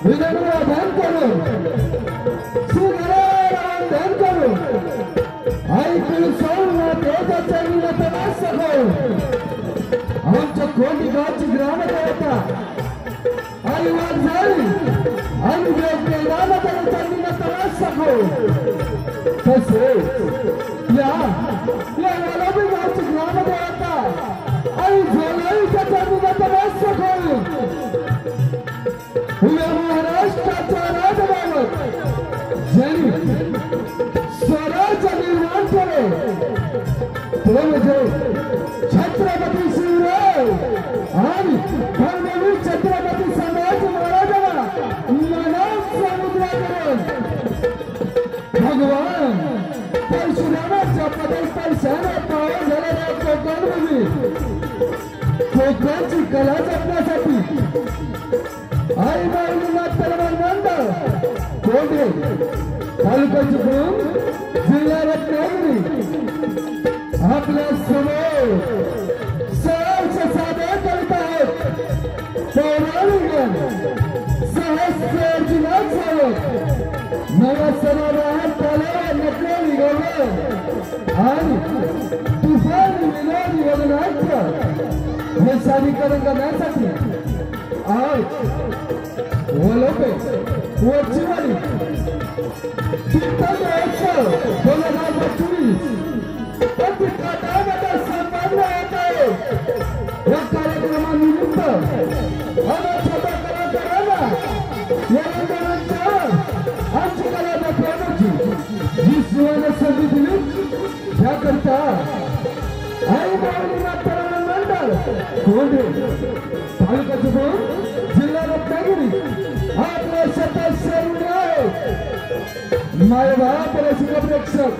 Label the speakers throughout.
Speaker 1: विनम्र ध्यान करून सुगराराम ध्यान करून ऐकून सोडून देवाच्या नतमस्तक होऊन आमच्या कोंडगावची ग्रामदेवता आई वाघजाळी आणि नामदेवता नतमस्तक होऊन तसेच या वलोबी गावची ग्रामदेवता आई झोलाईच्या नतमस्तक होऊन महाराष्ट्राच्या राजमावत ज्यांनी स्वराज्य निर्माण केले ते म्हणजे छत्रपती शिवराय आणि धर्मवीर छत्रपती संभाजी महाराजांना मनात समुद्राकडून भगवान परशुरामाच्या पदस्थानी पावन झालेल्या कोकणभूमी कोकणची कला जपण्यासाठी आई माऊलीनाथ तलवार मंडळ कोंढे तालुका चिपळूण जिल्हा रत्नागिरी आपल्या समोर सहर्ष सादर करीत आहेत पौराणिक सहस्र अर्जुनाथ सावक नवसरावाहन तलवार नटलेली गौरव आणि तुफान विनोदी वदनाट्य हे सादरीकरण करण्यासाठी आज वलोबे वचिवाडी कीर्तन महोत्सव 2025 अति काटामध्ये संपन्न होत आहे। या कार्यक्रमानिमित्त अनेक छोट्या कलाकारांना या रंगमंचावर आमची कला दाखवण्याची जी सुवर्ण संधी दिली त्याकरता आई माऊलीनाथ तलवार मंडळ कोंढे तालुका चिपळूण जिल्हा रत्नागिरी आपल्या सदस्य मायबाप रसिक प्रेक्षक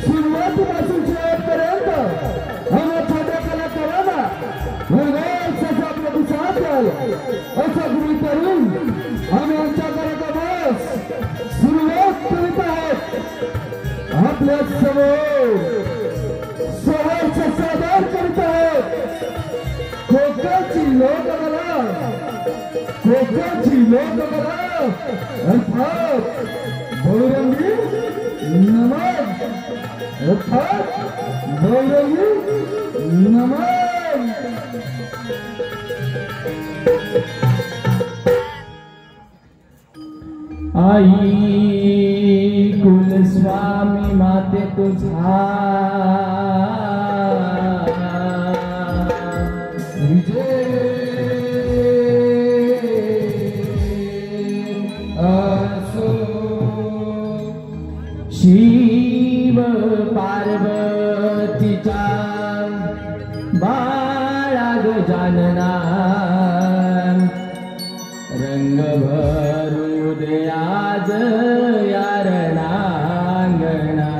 Speaker 1: सुरुवातीपासून शेवटपर्यंत आम्हा छोट्या कलाकारांना भरघोस प्रतिसाद द्याल असा गृहीत करून आम्ही आमच्या कार्यक्रमास सुरुवात करीत आहोत। आपल्या समोर सहर्ष सादर करीत आहोत कोकणची लोककला अर्थात बहुरंगी नमन
Speaker 2: आई कुलस्वामी माते तुझा शिव पार्वतीचा बाळा गजानना रंग भरू दे आज या रणांगणा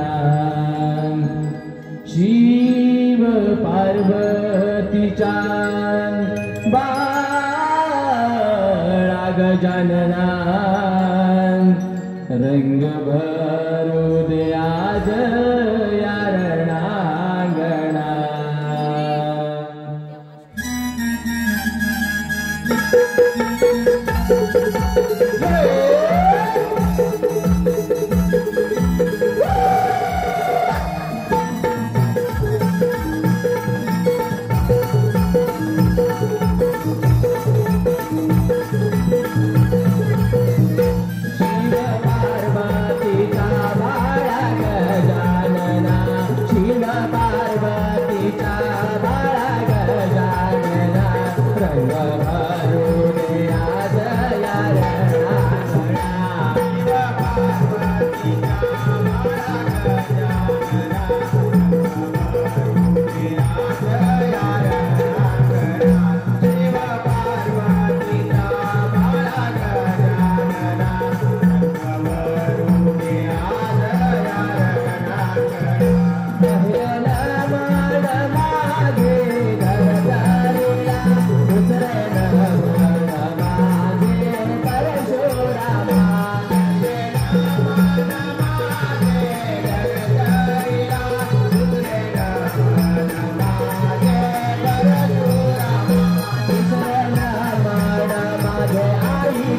Speaker 2: शिव पार्वतीचा बाळा गजानना रंग भरू दे आज या रणांगणा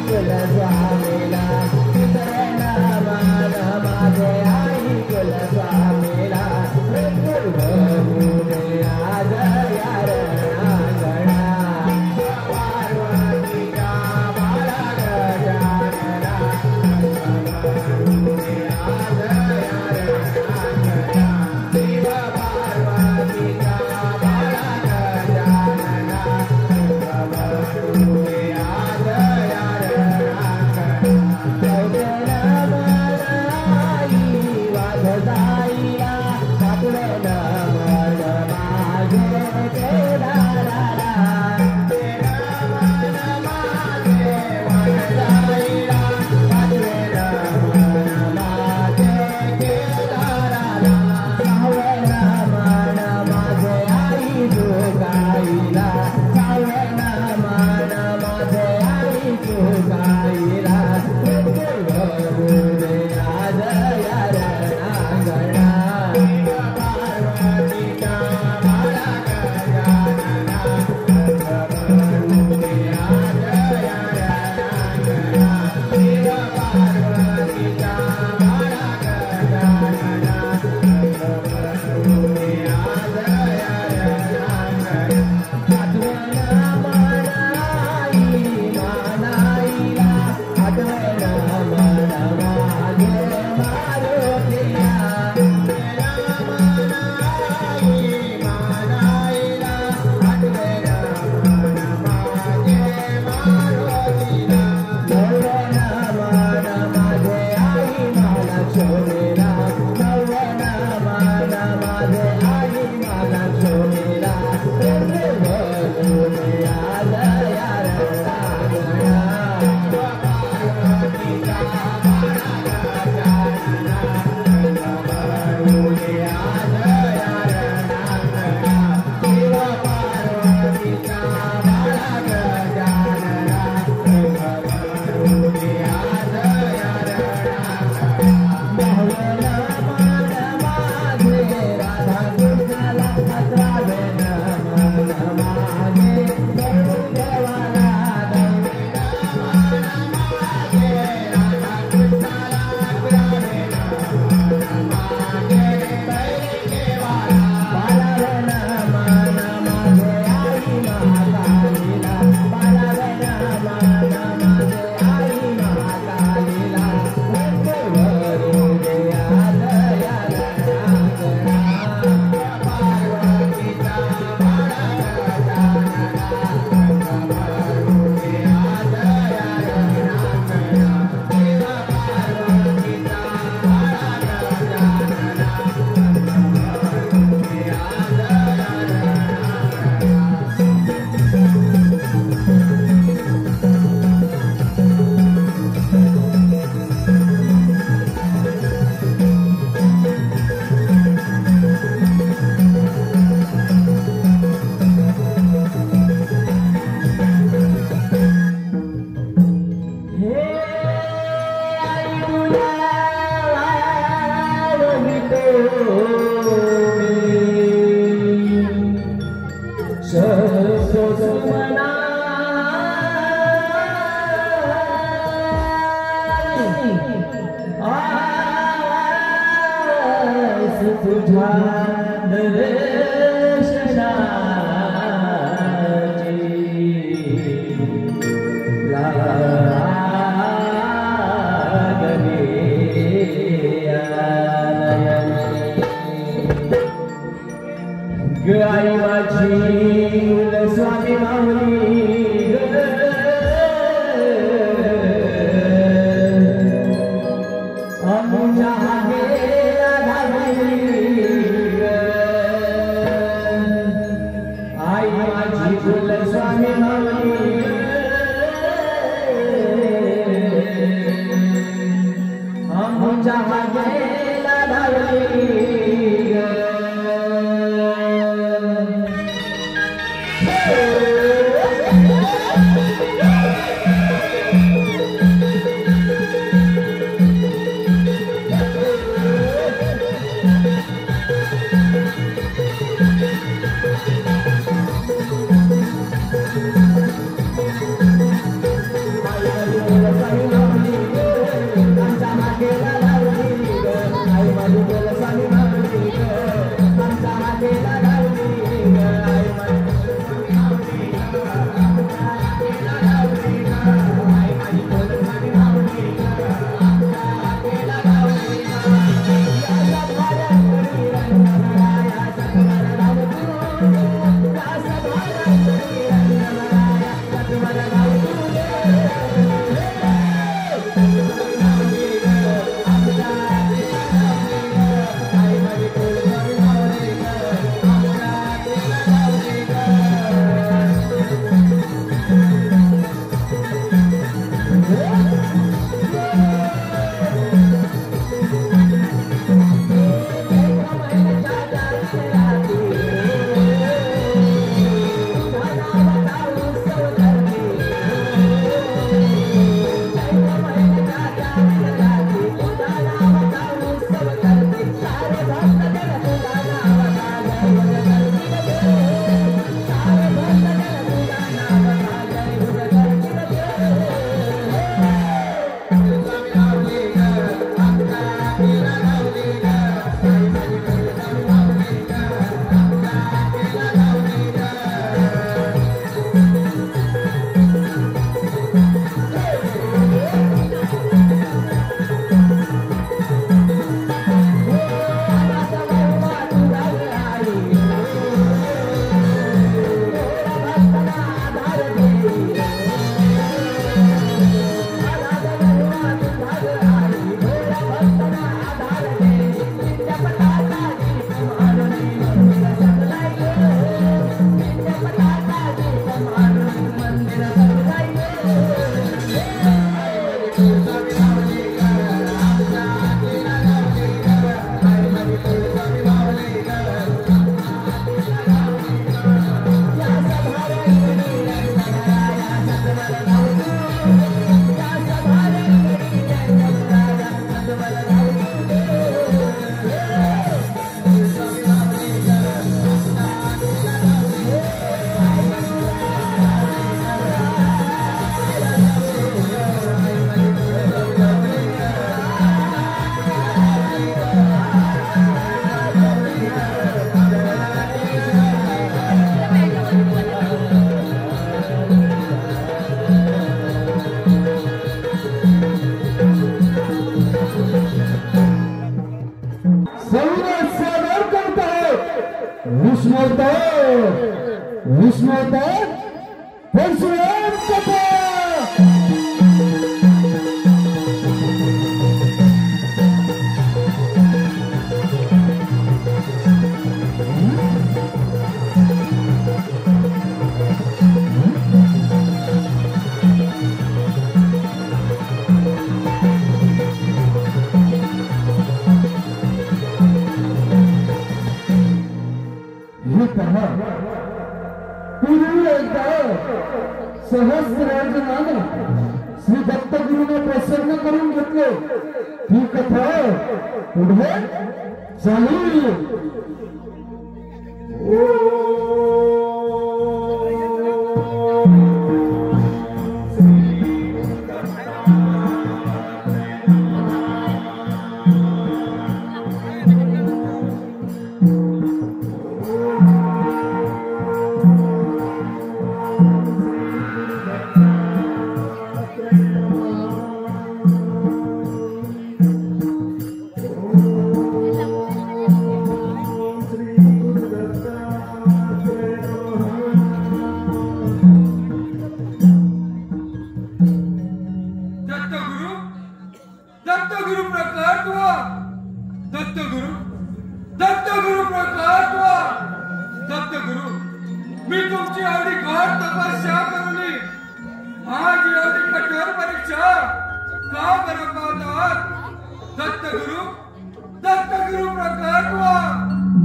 Speaker 2: कुलस्वामीला मान माझे आई कुलस्वामीला भरून आज यार नागणा पार्वतीचा बाळा गजानना भरून आज यार नागणा शिव पार्वतीचा बाळा गजानना भरून आज यार
Speaker 1: गाई माझी स्वामी माऊली आमच्या हागेला घाली आई माझी स्वामी माऊली विस्मृत विस्मृत परशुराम कथा सहस्रार्जुनाने श्री दत्तगुरूने प्रसन्न करून घेतले। ही कथा पुढे चालू।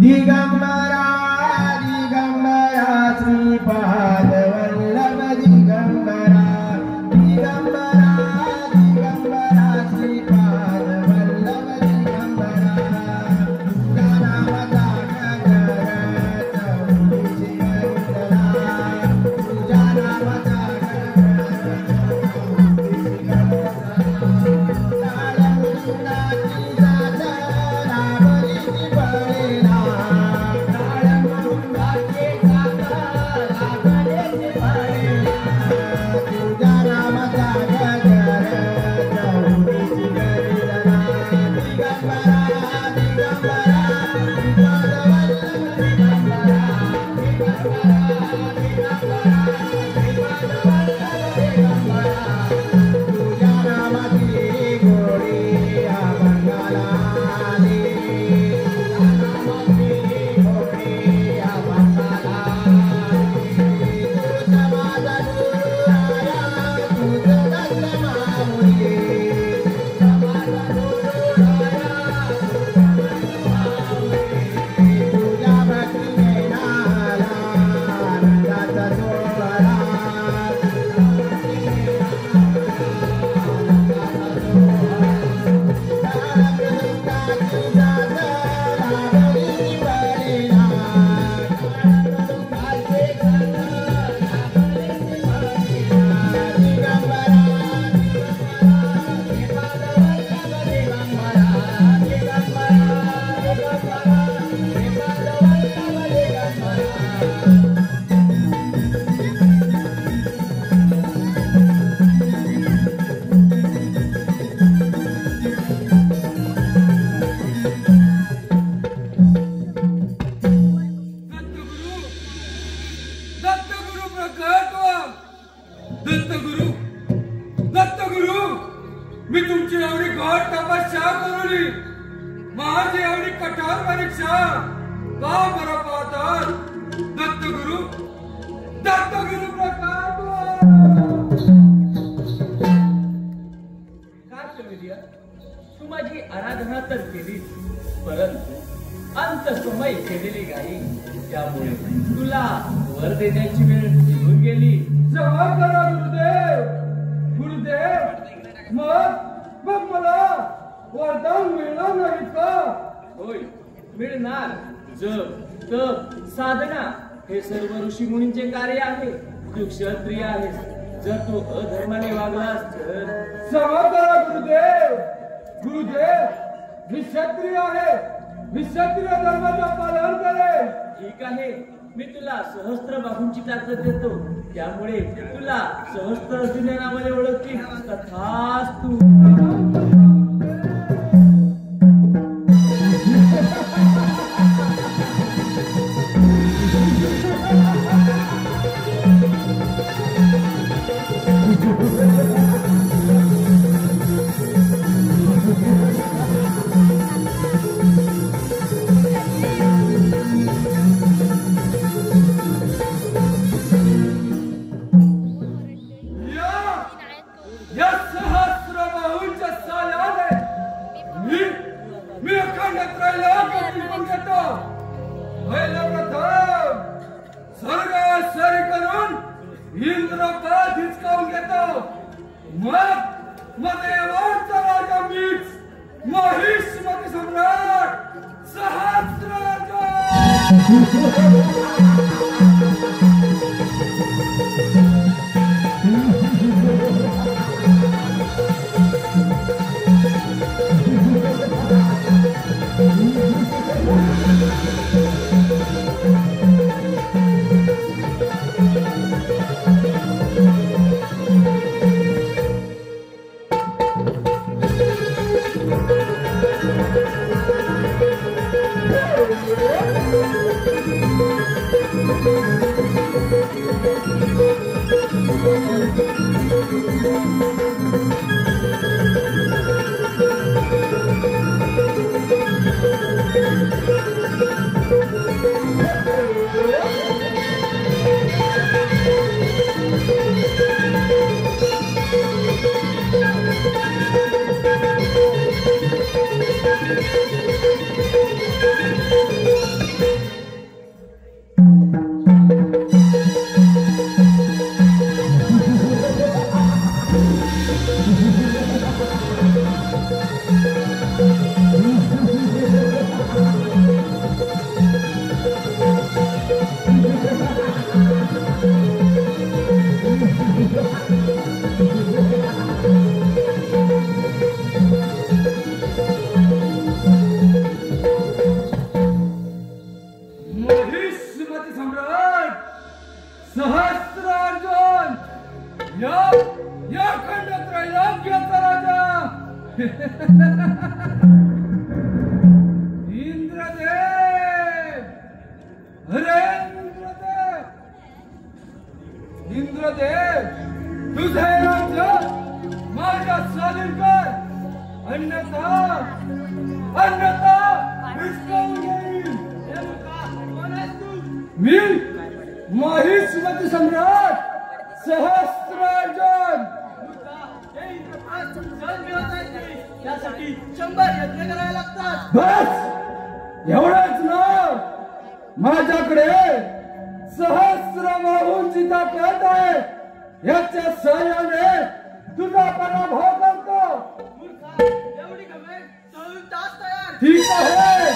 Speaker 2: दिगंबरा दिगंबरा श्रीपाद वल्लभ दिगंबरा दिगंबरा दिगंबरा श्रीपाद वल्लभ दिगंबरा जानामता गगरत उदिसी गरुडला जानामता गगरत उदिसी गरुडला ताळमुनाची जाता रावलीची पळेना
Speaker 1: तू माझी आराधना तर केलीस, परंतु अंतसमय केलेली गाई, त्यामुळे तुला वर देण्याची वेळ निघून गेली।
Speaker 2: जमा करा गुरुदेव, गुरुदेव मग मला वरदान मिळणार नाही का?
Speaker 1: होय, मिळणार। जप, तप, साधना हे सर्व ऋषी मुनींचे कार्य आहे। तू क्षत्रिय आहेस, जर तू अधर्माने वागलास तर
Speaker 2: जमा करा गुरुदेव, गुरुदेव मी क्षत्रिय आहे, मी क्षत्रिय धर्माचं पालन करेन।
Speaker 1: ठीक आहे, मी तुला सहस्त्र बाहूंची ताकद देतो, त्यामुळे तुला सहस्त्र अर्जुन नावाने ओळखतील। तथास्तु।
Speaker 2: या सहस्र बाहूंच्या साल्याने मी अखंड त्रैलोक्य जिंकून घेतो. पहिलं प्रथम स्वर्ग सरी करून इंद्रपद हिसकावून घेतो. मग देवांचा राजा मीच महिष्मती सम्राट सहस्रार्जुन. इंद्रदेव तुझे राज्य माझ्या स्वाधीन कर, अन्यथा हिसकावून घेईन. मी महिष्मती सम्राट सहस्रार्जुन.
Speaker 1: त्यासाठी 100 यज्ञ करायला लागतात.
Speaker 2: बस एवढंच ना, माझ्याकडे सहस्र बाहूंची ताकद आहे. याच्या सहाय्याने तुझा पराभव करतो.
Speaker 1: एवढी गमे 2 तास तयार.
Speaker 2: ठीक आहे.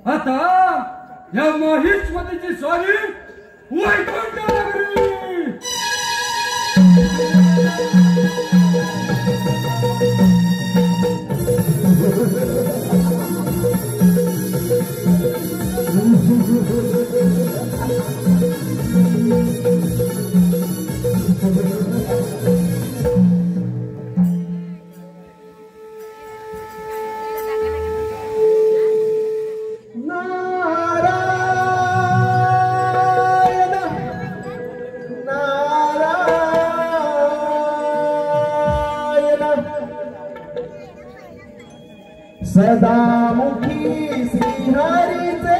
Speaker 2: आता या महिष्मतीची स्वारी वैकुंठ नगरी.
Speaker 3: सदामुखी श्रीहरीचे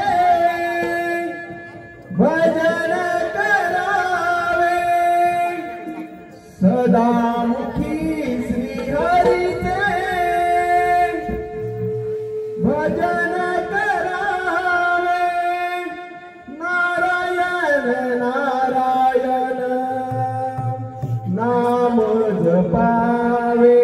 Speaker 3: भजन करावे. सदामुखी श्रीहरीचे भजन करावे. नारायण नारायण नाम जपावे.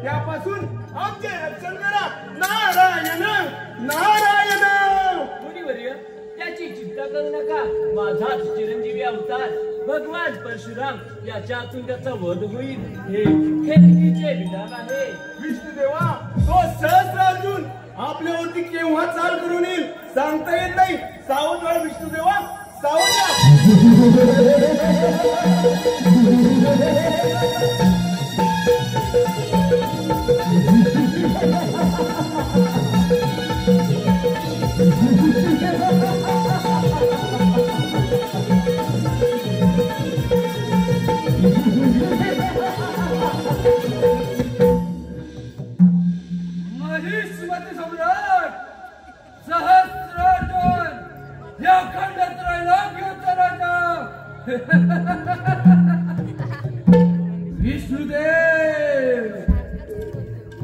Speaker 4: त्यापासून आमचे रक्षण करा. नारायण नारायण.
Speaker 1: मुनिवर्य, त्याची चिंता करू नका. माझाच चिरंजीवी अवतार भगवान परशुराम याच्यातून त्याचा वध होईल. हे तिचे विधान आहे.
Speaker 4: विष्णुदेवा, तो सहस्र अर्जुन आपल्यावरती केव्हा चाल करून येईल सांगता येत नाही. सावध व्हा विष्णुदेवा, सावध
Speaker 2: महिष्मती सम्राट सहस्रार्जुन या खंडत्राला घेतराजा विष्णुदेव.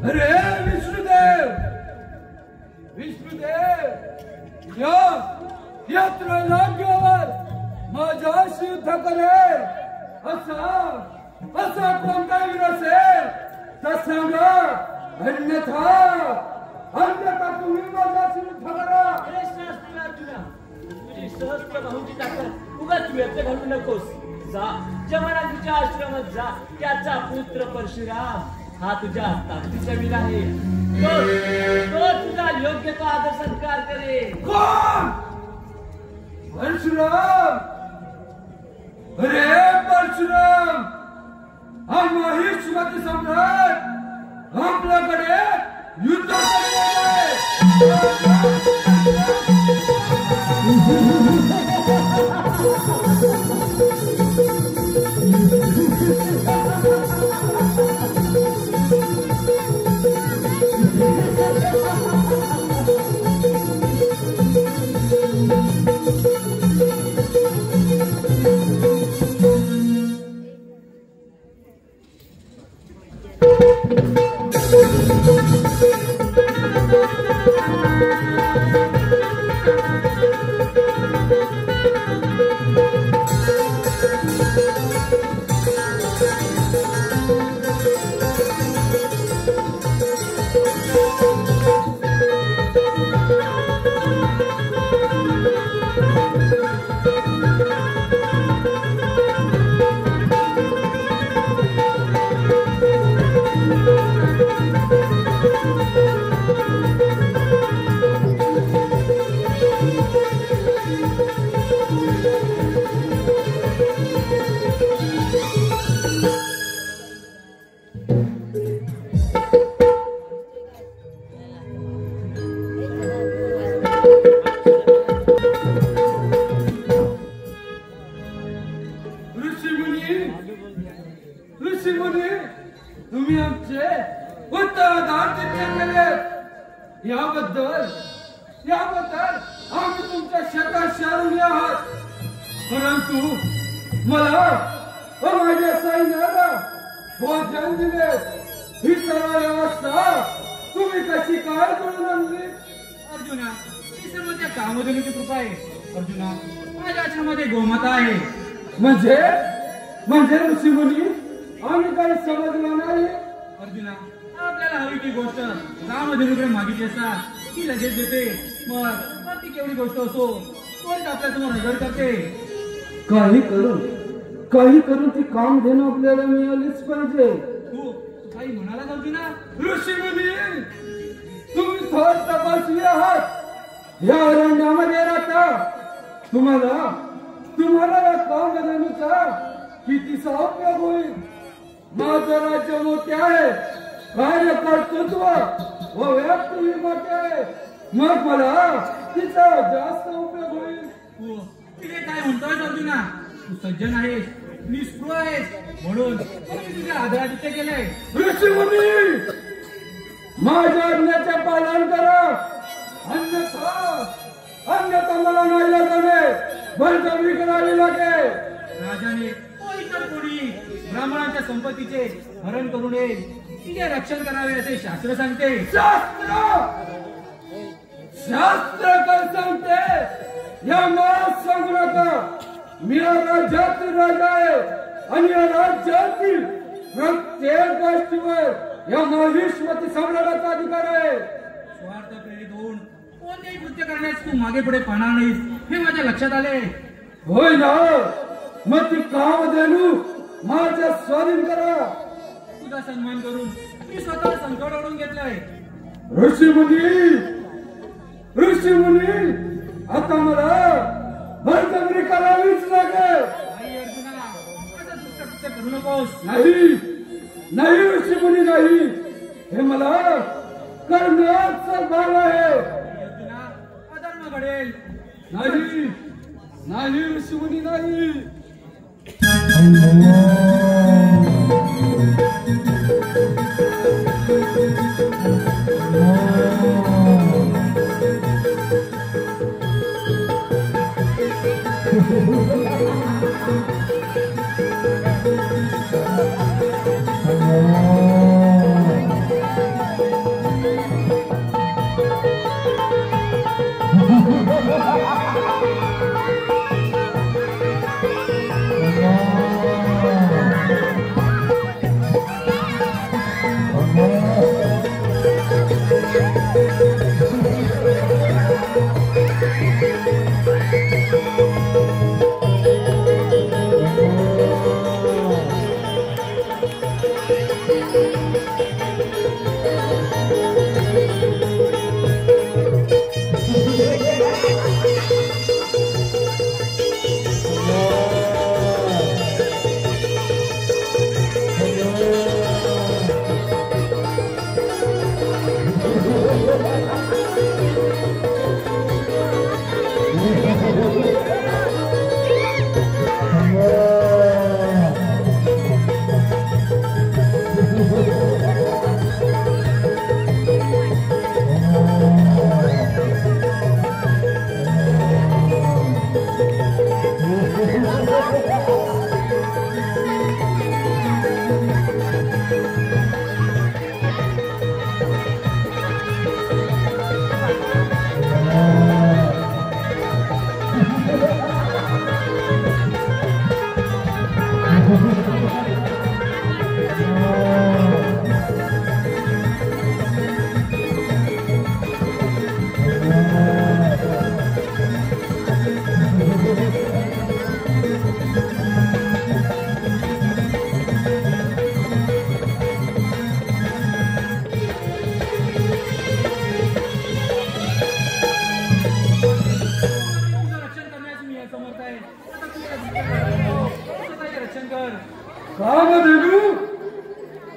Speaker 2: अरे विष्णुदेव, विष्णुदेव या त्रैलोक्यावर माझ्याशी युद्ध करेल असा कोणता वीर असेल तर सांगा. अन्यथा तुम्ही माझ्याशी युद्ध करा.
Speaker 1: अरे शास्त्री अर्जुना, तुझी सहस्त्र बाहूची ताकद उगाच व्यक्त घालू नकोस. जा, जमनाजीच्या आश्रमात जा. त्याचा पुत्र परशुराम हा तुझ्या ताकदीचा वीर आहे. तो तुझा योग्य तो आदर सत्कार करेल.
Speaker 2: कोण? परशुराम. अरे परशुराम, हा महिष्मती सम्राट आपल्याकडे युद्ध करणार आहे. ऋषीमुनी, तुम्ही आमचे उत्तराधिकारी केले. याबद्दल आम्ही तुमच्या शतशारुणी आहात. परंतु मला माझ्या सैन्याला भोजन दिले ही सर्व व्यवस्था तुम्ही कशी काय करून आणली?
Speaker 5: अर्जुना, ही सर्व त्या कामधेनूची कृपा आहे. अर्जुना, माझ्या आश्रमामध्ये गोमाता आहे.
Speaker 2: म्हणजे ऋषीमुनी, आम्ही काही समजलं नाही.
Speaker 5: अर्जुना, आपल्याला हवी ती गोष्ट कामधेनूकडे मागितली असता ती लगेच देते. मग ती केवढी गोष्ट असो, कोण आपल्यासमोर नजर करते.
Speaker 2: काही करून ती काम देणं आपल्याला मिळालीच पाहिजे.
Speaker 5: तू काही म्हणाला अर्जुना?
Speaker 2: ऋषीमुनी, तुम्ही थोर तपस्वी आहात. या अरण्यामध्ये राहता. तुम्हाला या कामधेनूचा कितीसा उपयोग होईल? माझं राज्य मोठे आहे, कार्य कर्तृत्व व व्याप्ती मोठे आहे. मग मला तिचा जास्त उपयोग होईल.
Speaker 5: तू तिथे काय म्हणतोय अर्जुना? तू सज्जन आहेस, निष्ठुर आहेस, म्हणून मी तुझ्या आदरातिथ्य केलंय.
Speaker 2: ऋषीमुनी, माझ्या आज्ञेचे पालन करा. अन्यथा मला नाही लागणे बळजबरी करावी लागेल.
Speaker 5: राजाने कोणी ब्राह्मणांच्या संपत्तीचे हरण करू नये, तिचे रक्षण करावे असे शास्त्र सांगते.
Speaker 2: शास्त्र काय सांगते या मला सांगू नका. मी या राज्यातील राजा आहे आणि या राज्यातील प्रत्येक गोष्टीवर या माहिष्मती सम्राटाचा अधिकार आहे.
Speaker 5: स्वार्थ प्रेरित होऊन कोणतेही कृत्य करण्यास तू मागे पुढे पाहणार नाहीस हे माझ्या लक्षात आले.
Speaker 2: होय ना, मग ती कामधेनू माझ्या स्वाधीन करा.
Speaker 5: तुझा सन्मान करून मी स्वतः संकट ओढून घेतलंय.
Speaker 2: ऋषी मुनी आता मला बळजबरी करावीच लागेल.
Speaker 5: नाही अर्जुना, असं दुष्ट कृत्य करू नकोस.
Speaker 2: नाही ऋषी मुनी, नाही. हे मला करण्याचं भाग आहे.
Speaker 5: अर्जुना, अधर्म घडेल.
Speaker 2: नाही ऋषी मुनी, नाही.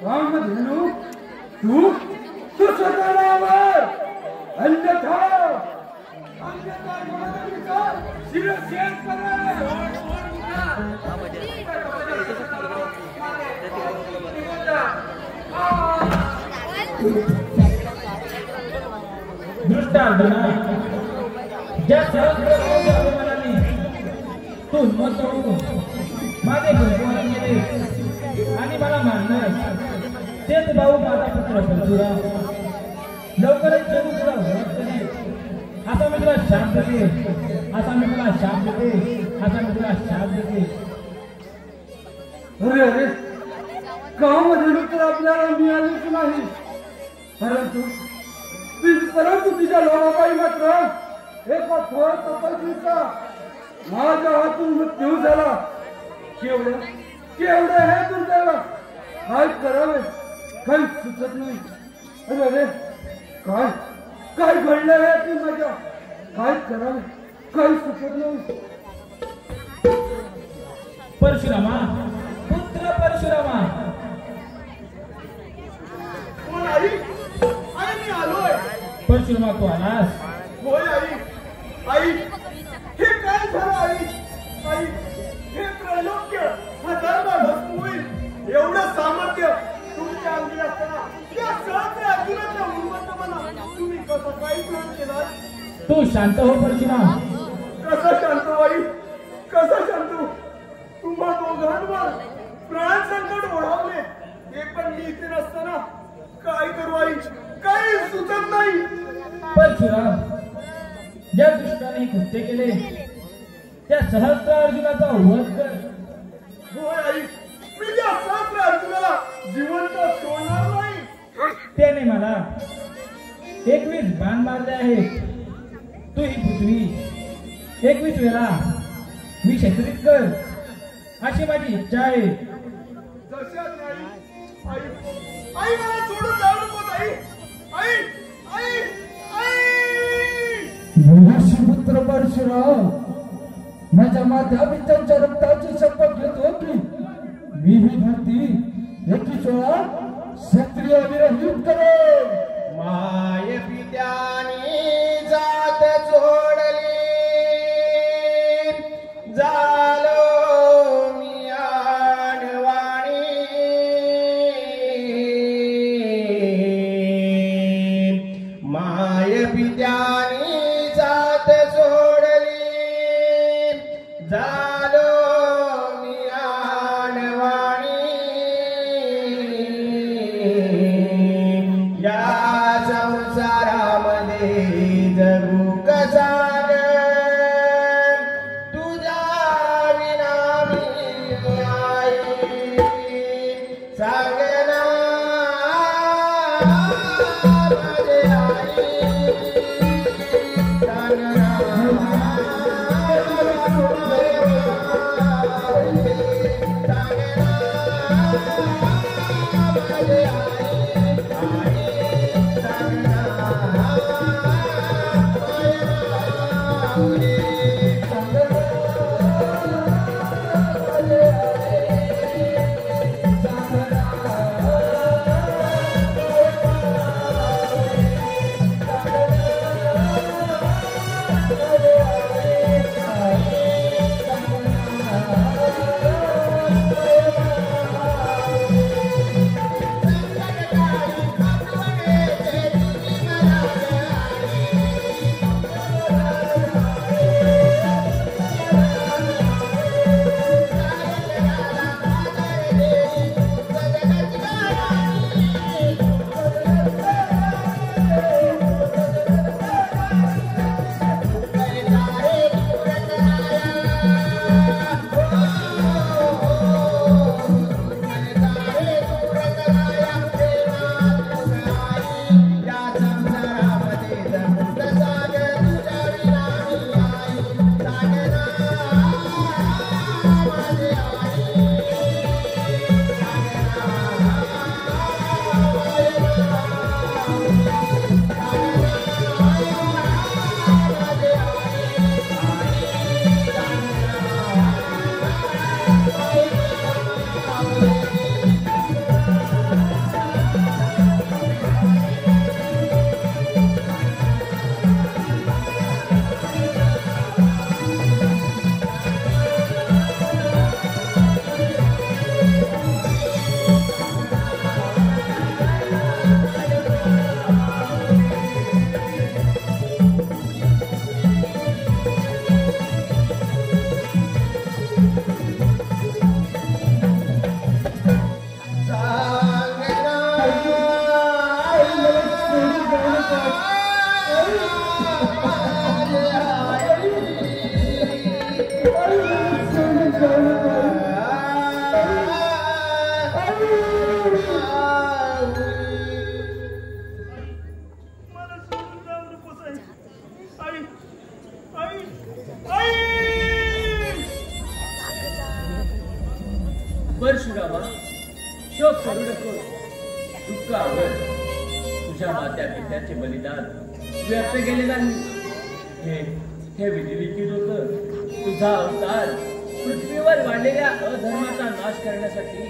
Speaker 2: रामधेनू, तू स्वतःला आवर. अन्यथा शिरच्छेद करेल.
Speaker 1: दृष्टार्जुना, ज्या सहस्राने तू उन्मत्त होऊन माझे गुणगान केले आणि मला मारणार, तेच भाऊ माझा पुत्र परशुराम लवकरच जणू तुला वध करेल. असा मी तुला शाप देते, असा मी तुला शाप देते, असा मी तुला शाप देते.
Speaker 2: अरे गावामध्ये तर आपल्याला मिळालीच नाही, परंतु तिच्या लोकाबाई मात्र एका थोर तपस्वीचा माझ्या हातून मृत्यू झाला. केवढे हे दुर्दैव, काय करावे काही सुचत नाही. अरे काय घडलं आहे ती माझ्या, काय करावे काही सुचत नाही.
Speaker 1: परशुरामा, पुत्र परशुरामा,
Speaker 4: मी आलोय.
Speaker 1: परशुरामा तू आलास?
Speaker 4: होय आई, हे काय झालं आई? हे त्रैलोक्य हजारदा भस्म होईल एवढं सामर्थ्य तुमच्या अंगी असताना या सहस्र अर्जुनाच्या उन्मत्तपणा तुम्ही कसं काही सहन केला?
Speaker 1: तू शांत हो परशुराम.
Speaker 4: कसं शांत आई, कसं शांत? तुम्हा दोघांवर प्राण संकट ओढावले, हे पण मी इथे नसताना काय करू आई? काही सुचत नाही.
Speaker 1: परशुराम, ज्या दुष्टाने कृत्य केले त्या सहस्र अर्जुनाचा वध कर.
Speaker 4: होय आई, मी त्या सहस्र अर्जुनाला जिवंत सोडणार नाही.
Speaker 5: त्याने मला 21 बाण मारले आहेत. तू ही पृथ्वी 21 वेळा मी क्षेत्रित कर अशी माझी इच्छा आहे.
Speaker 4: जशात नाही आई आई मला सोडून जाऊ नकोस आई आई आई आई
Speaker 2: पुत्र परशुराम माझ्या मात्या पित्यांच्या रक्ताची शपथ घेतो की मी ही धरती 21 वेळा क्षत्रिय विरहित करेन.
Speaker 3: माय पित्याने जात जोडली झालो मी आडवाणी माय पित्याने जात जोडली झालो मी आडवाणी या संसारामध्ये जगू कसा ग तुझ्या विना मी आई सांगना माझे आई सांगना माझे
Speaker 1: परशुरामा शोक करू नको, दुःख आवड. तुझ्या मात्या पित्याचे बलिदान व्यर्थ गेले नाही. हे विधिलिखित होतं. तुझा अवतार पृथ्वीवर वाढलेल्या अधर्माचा नाश करण्यासाठी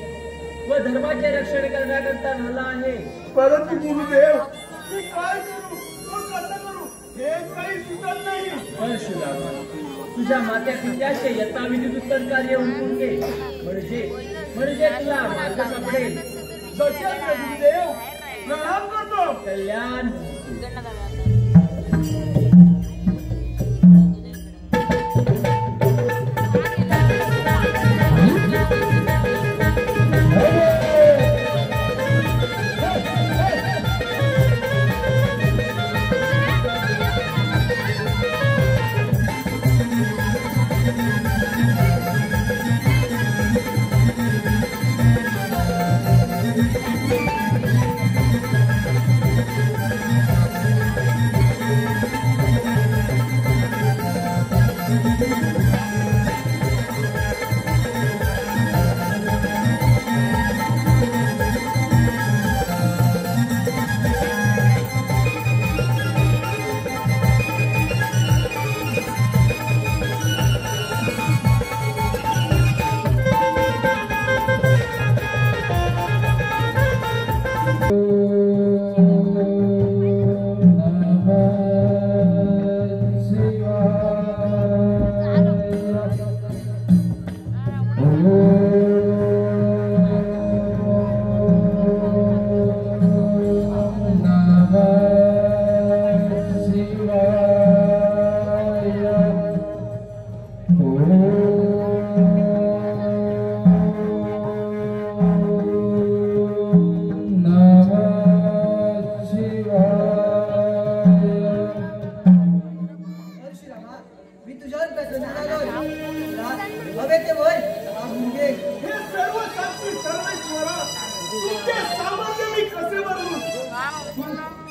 Speaker 1: व धर्माचे रक्षण करण्याकरता झाला आहे.
Speaker 4: परंतु गुरुदेव मी काय करू मग कसं करू हे काही सुचत नाही.
Speaker 1: परशुरामा तुझ्या मात्या पित्याचे यथाविधी उत्तर कार्य उरकून घे, म्हणजे तुला मार्ग सापडेल.
Speaker 4: गुरुदेव प्रणाम करतो.
Speaker 1: कल्याण.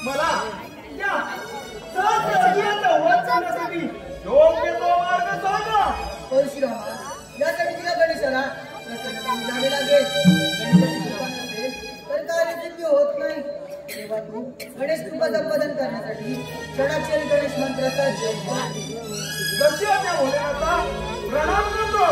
Speaker 4: मला या सहस्राचा वध करण्यासाठी योग्य तो मार्ग सांगा.
Speaker 6: परशुरामा, यासाठी तुला गणेशाला जावे लागेल. गणेशाची कृपा नसेल तर कार्यसिद्धी होत नाही. तेव्हा तू गणेश कृपा संपादन करण्यासाठी षडाक्षरी गणेश मंत्राचा जप कर.
Speaker 4: दक्षिणाच्या भोलेनाथा प्रणाम करतो.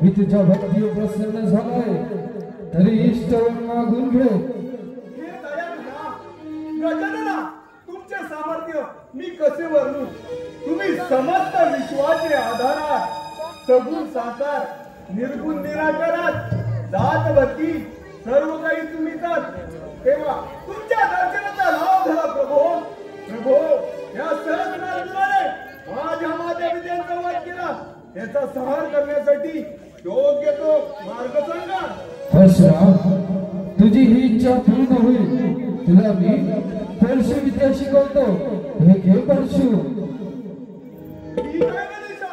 Speaker 2: मी तुझ्या भक्तीवर प्रसन्न झालाय तरी इष्टवर मागून घे.
Speaker 4: हे दयाळूला, गजानना, तुमचे सामर्थ्य मी कसे वर्णू. तुम्ही समस्त विश्वाचे आधारात, सगुण साकार, निर्गुण निराकारात, जात भक्ती सर्व काही तुम्हीच. तेव्हा तुमच्या दर्शनाचा लाभ झाला प्रभो. प्रभो, या सहस्राने माझ्या माता विद्यांचा वध केला. याचा संहार करण्यासाठी योग्य तो मार्ग सांगा.
Speaker 2: परशुराम, तुझी ही इच्छा पूर्ण होईल. तुला मी परशु विद्या शिकवतो. हे घे परशु.
Speaker 4: ठीक आहे गणेशा.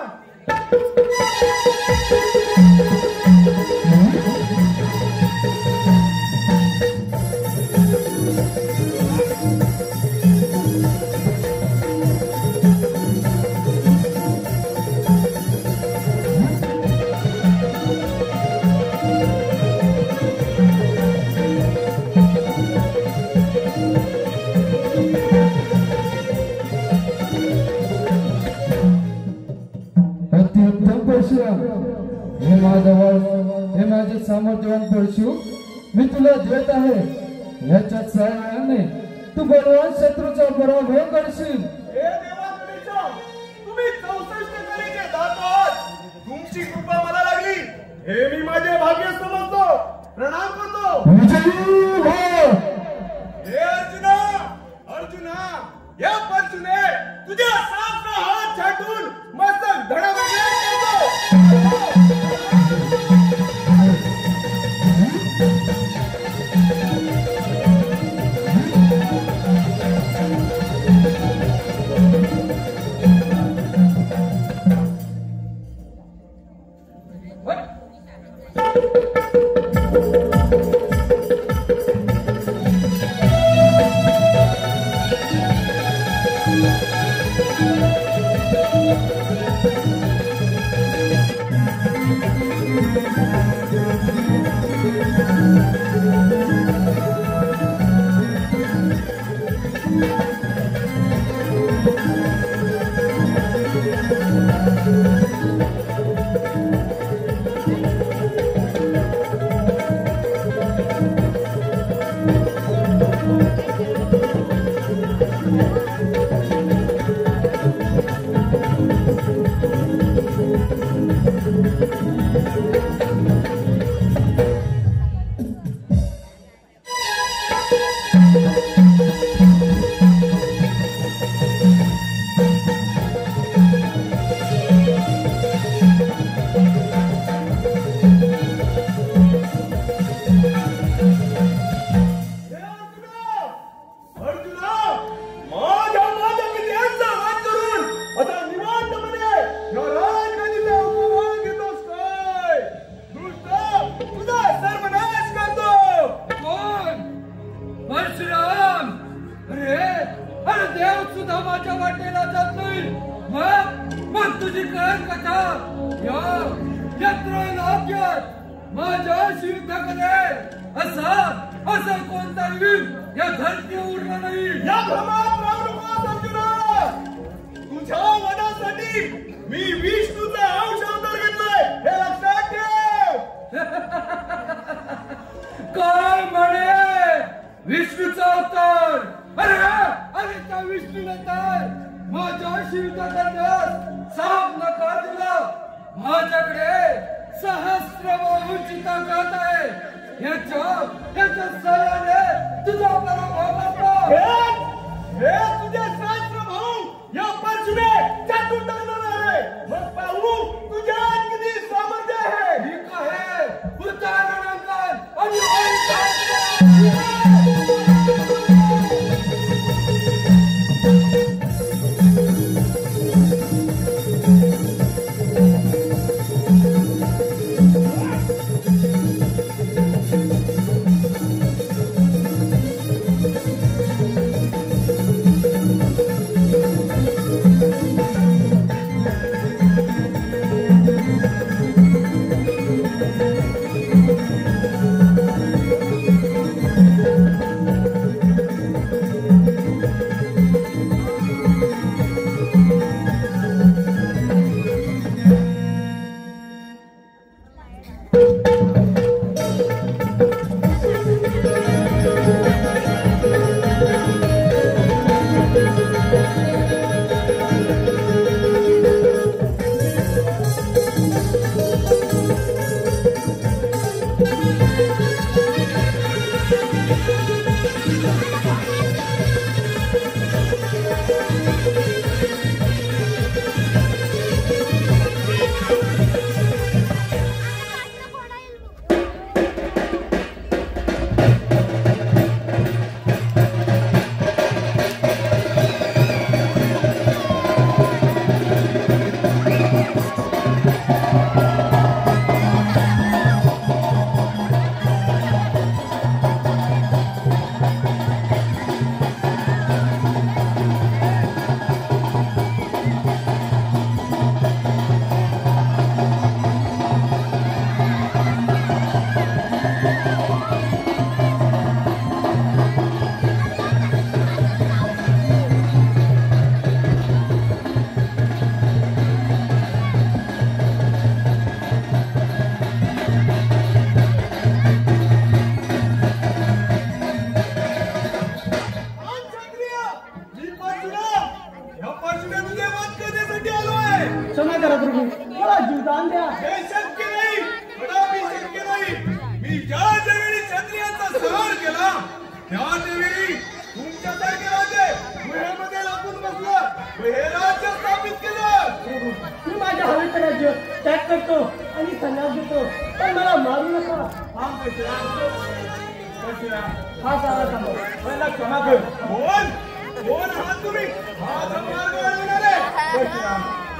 Speaker 2: हे माझे सामर्थ्यवान परशु मी तुला देत आहे. याच्या सहाय्याने तू बलवान शत्रूचा पराभव करशील.
Speaker 4: हे देवा गणेशा, तुम्ही 64 कलेचे दाता आहात. तुमची कृपा मला लागली हे मी माझे भाग्य समजतो. प्रणाम करतो.
Speaker 2: विजयी हो.
Speaker 4: हे अर्जुना, अर्जुना, या परशुने तुझ्या 7 हात छाटून मस्तक धडावले करतो.
Speaker 2: तुझी काय कथा या त्रैलोक्यात माझ्या शिवताकडे असा कोणता वीर या धरतीवर उरला नाही.
Speaker 4: या भ्रमात राहू नकोस अर्जुना. तुझ्या वधासाठी मी विष्णूचा अंश अवतार घेतलाय हे लक्षात ठेव.
Speaker 2: काय म्हणे विष्णूचा अवतार? अरे त्या विष्णूने तर माझ्या शिवताकडे साप नका दिला. माझ्याकडे सहस्रबाहूची ताकद आहे. याच्या सहाय्याने तुझा पराभव करतो.
Speaker 4: हे तुझे सहस्र भाऊ या परशुने चाटून टाकणार आहे. मग पाहू तुझ्या किती सामर्थ्य आहे.
Speaker 2: ठीक आहे, उच्चारणांकन आणि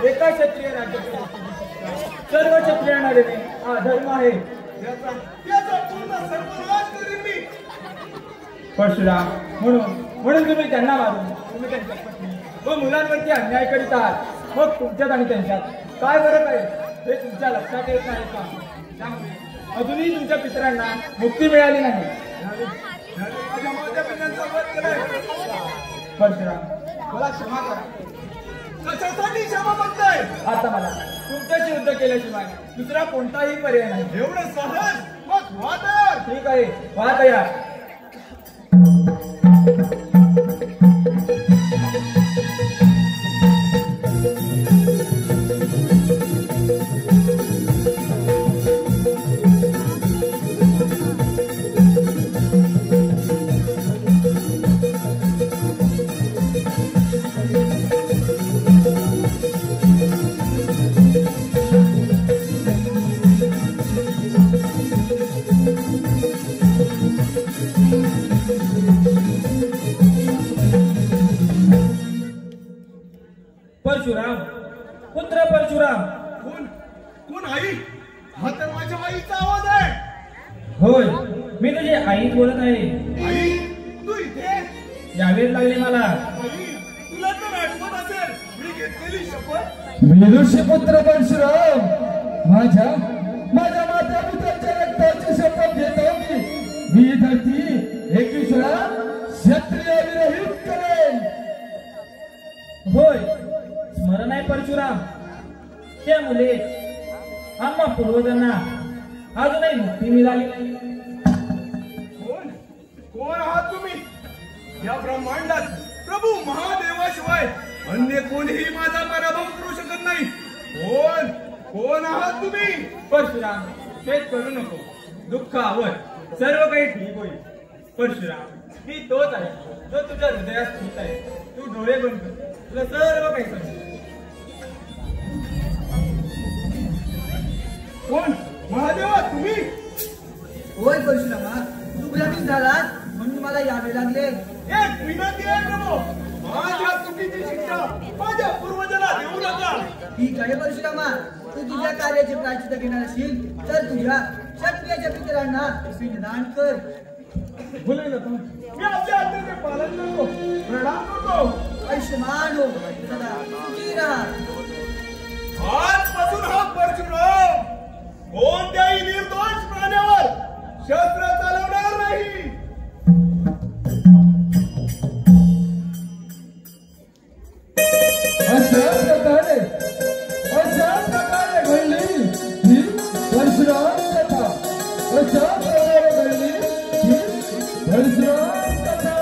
Speaker 5: एका क्षत्रिय राज्यात सर्व क्षत्रियांना देणे हा धर्म आहे. परशुराम म्हणून तुम्ही त्यांना मारून तुम्ही त्यांच्या पत्नी व मुलांवरती अन्याय करीत आहात. मग तुमच्यात आणि त्यांच्यात काय फरक आहे हे तुमच्या लक्षात येत नाही का? त्यामुळे अजूनही तुमच्या पितरांना मुक्ती मिळाली नाही. परशुराम मला क्षमा करा.
Speaker 4: कशासाठी क्षमा मागताय?
Speaker 5: आता मला तुमच्याशी युद्ध केल्याशिवाय दुसरा कोणताही पर्याय नाही.
Speaker 4: एवढं सहज? मग वादळ.
Speaker 5: ठीक आहे, वाद या. परशुराम, पुत्र परशुराम.
Speaker 4: कोण आई? हा तर माझ्या आईचा आवाज आहे.
Speaker 5: होय, मी तुझी आईच बोलत आहे.
Speaker 4: आई तू इथे
Speaker 5: यावेच लागली मला.
Speaker 4: आई तुला तर आठवत असेल मी घेतलेली शपथ
Speaker 2: विदुषी पुत्र परशुराम, माझ्या माता पित्याच्या रक्ताची शपथ घेतो मी धरती एकवीस वेळा क्षत्रिय विरहित करेन.
Speaker 1: होय, स्मरण आहे परशुराम. त्यामुळे आम्हा पूर्वजांना अजूनही मुक्ती मिळाली.
Speaker 4: कोण आहात तुम्ही? या ब्रह्मांडात प्रभू महादेवाशिवाय अन्य कोणीही माझा पराभव करू शकत नाही. कोण आहात तुम्ही?
Speaker 5: परशुराम, शेत करू नको. दुःखावर सर्व काही ठीक होईल. परशुराम, मी तोच आहे जो तुझ्या हृदयात स्थित आहे. तू डोळे बंद कर, तुला सर्व काही समजेल.
Speaker 4: कोण? महादेवा तुम्ही?
Speaker 6: होय परशुरामा, तू भ्रमित झालास म्हणून मला यावे लागले.
Speaker 4: एक विनंती आहे प्रभू, माझ्या चुकीची शिक्षा माझ्या पूर्वजांना देऊ नका.
Speaker 6: ठीक आहे परशुरामा, तू तुझ्या कार्याचे प्रायश्चित्त घेणार असशील तर तुझ्या क्षत्रियाच्या पितरांना पिंडदान कर.
Speaker 5: बोलू नको.
Speaker 4: मी आपल्या आज्ञेचे पालन करतो, प्रणाम करतो.
Speaker 6: आयुष्यमान हो, सदा सुखी राहा.
Speaker 4: आजपासून हा परशुराम कोणत्याही निर्दोष प्राण्यावर शस्त्र चालवणार नाही.
Speaker 2: अशा प्रकारे घडली ही परशुराम कथा. अशा प्रकारे घडली ही परशुराम कथा.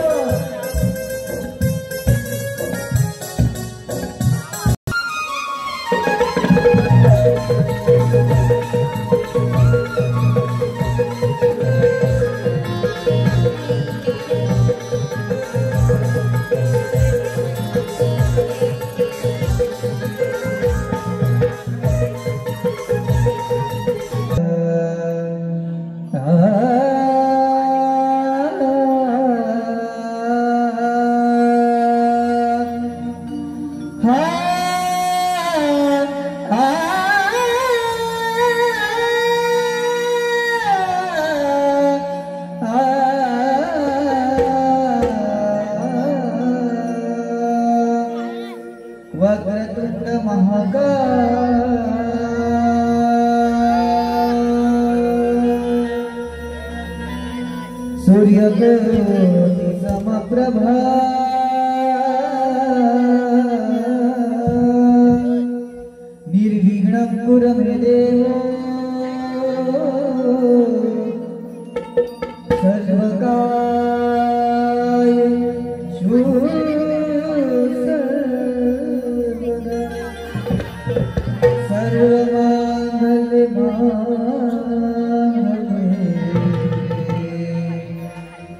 Speaker 6: वक्रतुंड महाकाय सूर्यकोटि समप्रभा निर्विघ्नं कुरु मे देव सर्वकार्येषु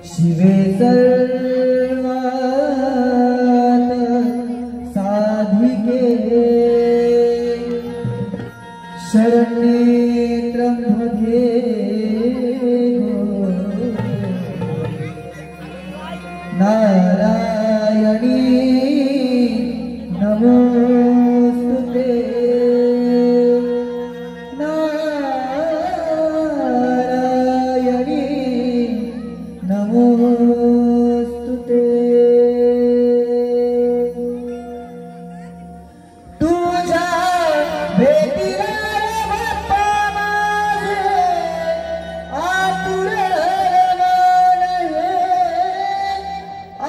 Speaker 6: शिवे सर्वार्थ साधिके शरण्ये त्र्यंबके नारायणी नमोस्तुते. नमोस्तुते. तुझ्या भेटीला बाप्पा माझे आतुर रमान हे,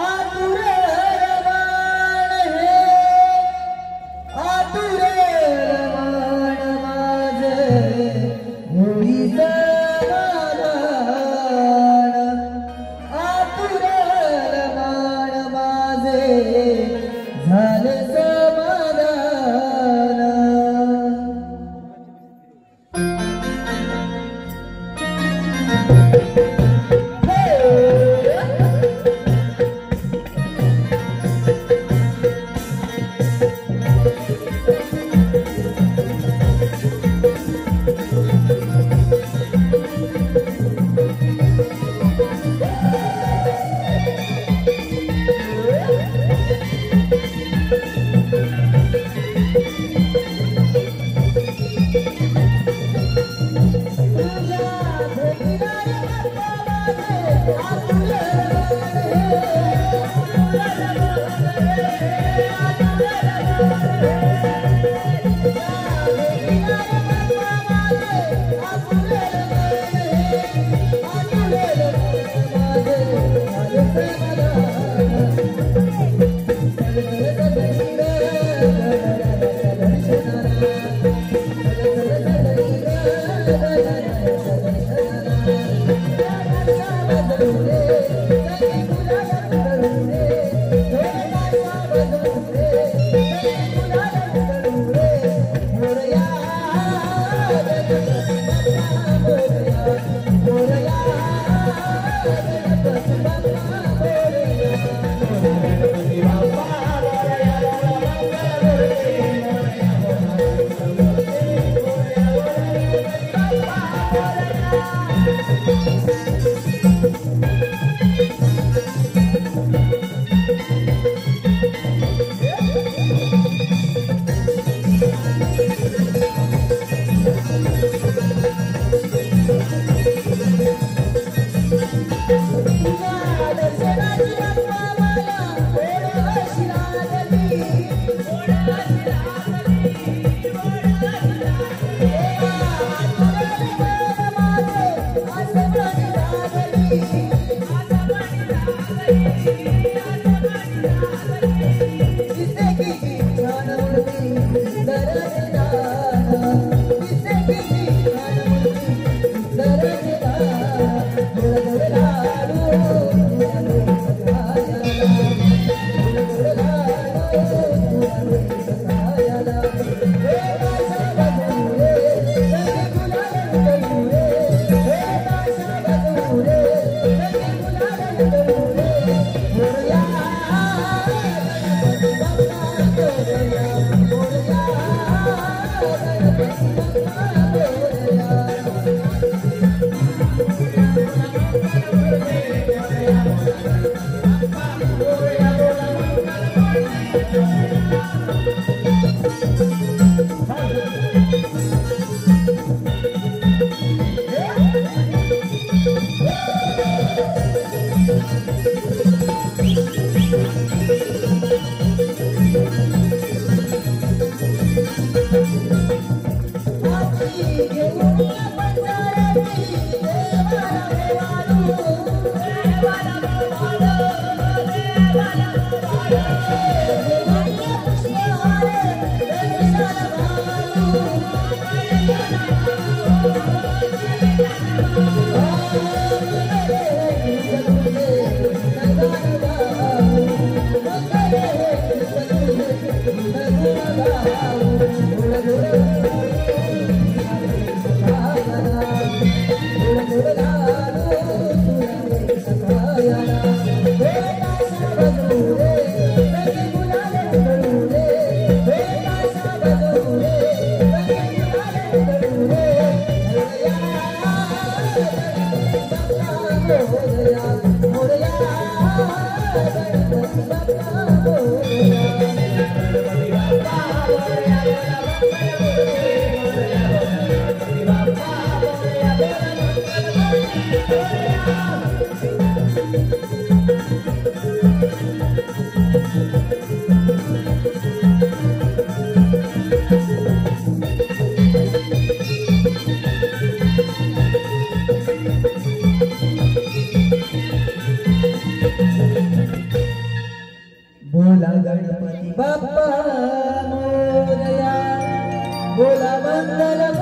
Speaker 6: आतुर रमान हे, आतुर रमान माझे होई समाधान. बोला गणपती बाप्पा मोरया, बोला मंगल